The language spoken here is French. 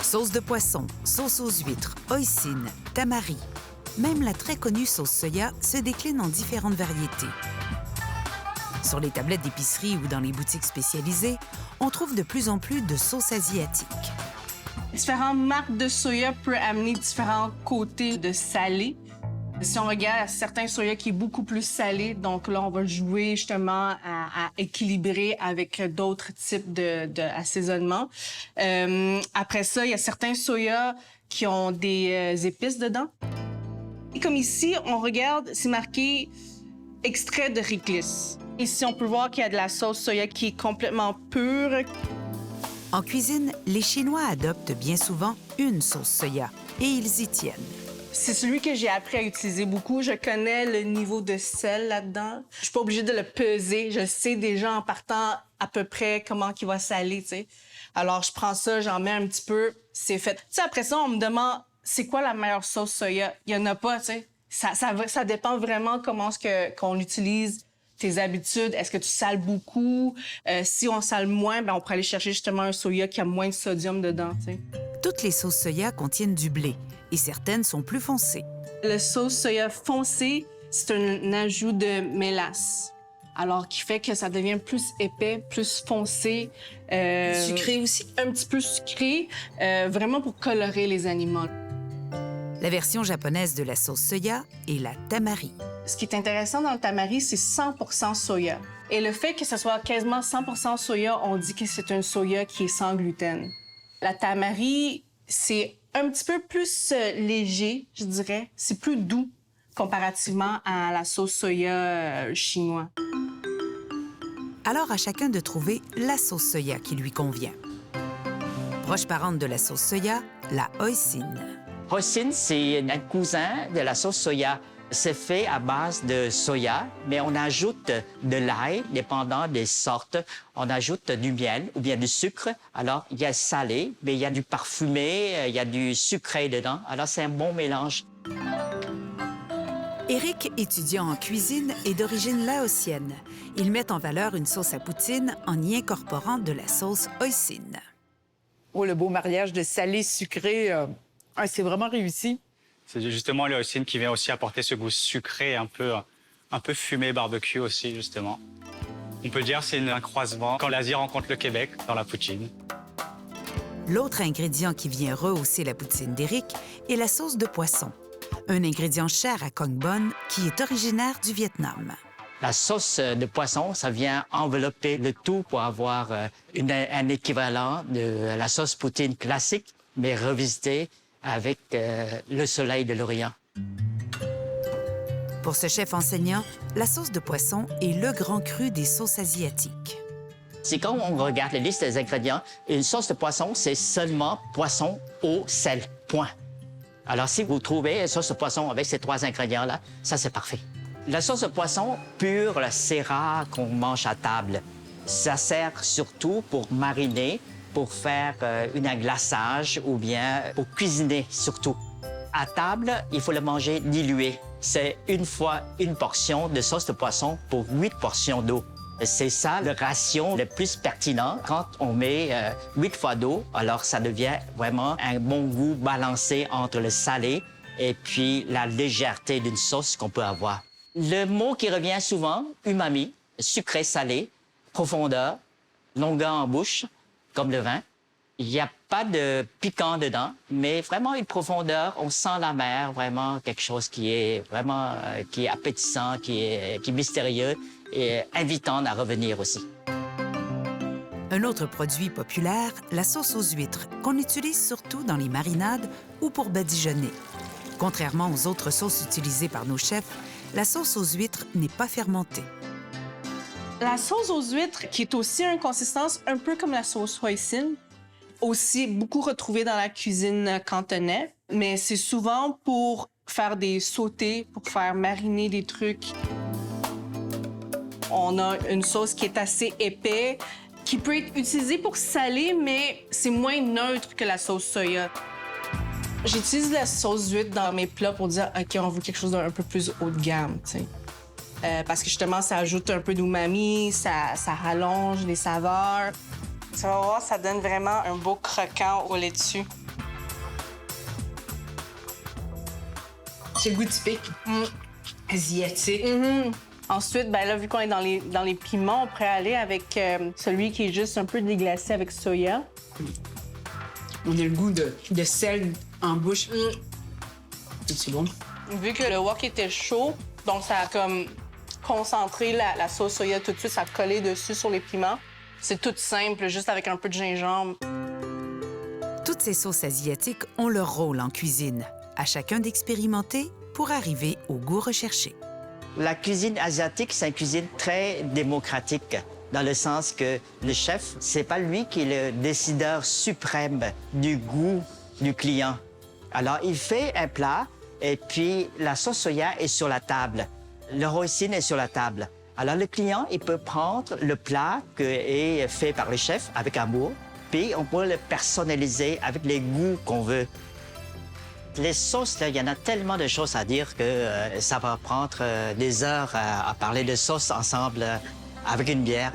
Sauce de poisson, sauce aux huîtres, hoisin, tamari. Même la très connue sauce soya se décline en différentes variétés. Sur les tablettes d'épicerie ou dans les boutiques spécialisées, on trouve de plus en plus de sauces asiatiques. Différentes marques de soya peuvent amener différents côtés de salé. Si on regarde certains soya qui est beaucoup plus salé, donc là, on va jouer justement à équilibrer avec d'autres types d'assaisonnement. Après ça, il y a certains soya qui ont des épices dedans. Et comme ici, on regarde, c'est marqué « extrait de réglisse ». Ici, on peut voir qu'il y a de la sauce soya qui est complètement pure. En cuisine, les Chinois adoptent bien souvent une sauce soya et ils y tiennent. C'est celui que j'ai appris à utiliser beaucoup. Je connais le niveau de sel là-dedans. Je suis pas obligée de le peser. Je sais déjà en partant à peu près comment il va saler, tu sais. Alors, je prends ça, j'en mets un petit peu, c'est fait. Tu sais, après ça, on me demande, c'est quoi la meilleure sauce soya? Il y en a pas, tu sais. Ça dépend vraiment comment qu'on utilise tes habitudes. Est-ce que tu sales beaucoup? Si on sale moins, ben on pourrait aller chercher justement un soya qui a moins de sodium dedans, tu sais. Toutes les sauces soya contiennent du blé et certaines sont plus foncées. Le sauce soya foncé, c'est un ajout de mélasse. Alors, qui fait que ça devient plus épais, plus foncé. Sucré aussi? Un petit peu sucré, vraiment pour colorer les aliments. La version japonaise de la sauce soya est la tamari. Ce qui est intéressant dans le tamari, c'est 100 soya. Et le fait que ce soit quasiment 100 soya, on dit que c'est un soya qui est sans gluten. La tamari, c'est un petit peu plus léger, je dirais. C'est plus doux comparativement à la sauce soya chinoise. Alors à chacun de trouver la sauce soya qui lui convient. Proche parente de la sauce soya, la hoisin. Hoisin, c'est un cousin de la sauce soya. C'est fait à base de soya, mais on ajoute de l'ail, dépendant des sortes. On ajoute du miel ou bien du sucre. Alors, il y a salé, mais il y a du parfumé, il y a du sucré dedans. Alors, c'est un bon mélange. Éric, étudiant en cuisine, est d'origine laotienne. Il met en valeur une sauce à poutine en y incorporant de la sauce hoisin. Oh, le beau mariage de salé-sucré, c'est vraiment réussi. C'est justement le hoisin qui vient aussi apporter ce goût sucré, un peu fumé barbecue aussi, justement. On peut dire que c'est un croisement quand l'Asie rencontre le Québec dans la poutine. L'autre ingrédient qui vient rehausser la poutine d'Éric est la sauce de poisson, un ingrédient cher à Công Bon qui est originaire du Vietnam. La sauce de poisson, ça vient envelopper le tout pour avoir un équivalent de la sauce poutine classique, mais revisitée avec le soleil de l'Orient. Pour ce chef enseignant, la sauce de poisson est le grand cru des sauces asiatiques. C'est quand on regarde la liste des ingrédients, une sauce de poisson, c'est seulement poisson, eau, sel, point. Alors, si vous trouvez une sauce de poisson avec ces 3 ingrédients-là, ça, c'est parfait. La sauce de poisson pure, c'est rare qu'on mange à table. Ça sert surtout pour mariner, pour faire un glaçage ou bien pour cuisiner surtout. À table, il faut le manger dilué. C'est une fois une portion de sauce de poisson pour 8 portions d'eau. C'est ça le ratio le plus pertinent. Quand on met 8 fois d'eau, alors ça devient vraiment un bon goût balancé entre le salé et puis la légèreté d'une sauce qu'on peut avoir. Le mot qui revient souvent, umami, sucré-salé, profondeur, longueur en bouche, comme le vin. Il n'y a pas de piquant dedans, mais vraiment une profondeur. On sent la mer, vraiment quelque chose qui est vraiment qui est appétissant, qui est mystérieux et invitant à revenir aussi. Un autre produit populaire, la sauce aux huîtres, qu'on utilise surtout dans les marinades ou pour badigeonner. Contrairement aux autres sauces utilisées par nos chefs, la sauce aux huîtres n'est pas fermentée. La sauce aux huîtres, qui est aussi une consistance un peu comme la sauce hoisin, aussi beaucoup retrouvée dans la cuisine cantonaise, mais c'est souvent pour faire des sautés, pour faire mariner des trucs. On a une sauce qui est assez épais, qui peut être utilisée pour saler, mais c'est moins neutre que la sauce soya. J'utilise la sauce d'huître dans mes plats pour dire, OK, on veut quelque chose d'un peu plus haut de gamme, tu sais. Parce que justement, ça ajoute un peu d'umami, ça rallonge les saveurs. Tu vas voir, ça donne vraiment un beau croquant au laitue. C'est le goût typique. Asiatique. Ensuite, ben là, vu qu'on est dans les piments, on pourrait aller avec celui qui est juste un peu déglacé avec soya. On a le goût de sel en bouche. C'est bon. Vu que le wok était chaud, donc ça a comme concentré la sauce soya tout de suite, ça a collé dessus sur les piments. C'est tout simple, juste avec un peu de gingembre. Toutes ces sauces asiatiques ont leur rôle en cuisine. À chacun d'expérimenter pour arriver au goût recherché. La cuisine asiatique, c'est une cuisine très démocratique, dans le sens que le chef, c'est pas lui qui est le décideur suprême du goût du client. Alors, il fait un plat et puis la sauce soya est sur la table. Le hoisin est sur la table. Alors, le client, il peut prendre le plat qui est fait par le chef avec amour, puis on peut le personnaliser avec les goûts qu'on veut. Les sauces, là, il y en a tellement de choses à dire que ça va prendre des heures à parler de sauces ensemble avec une bière.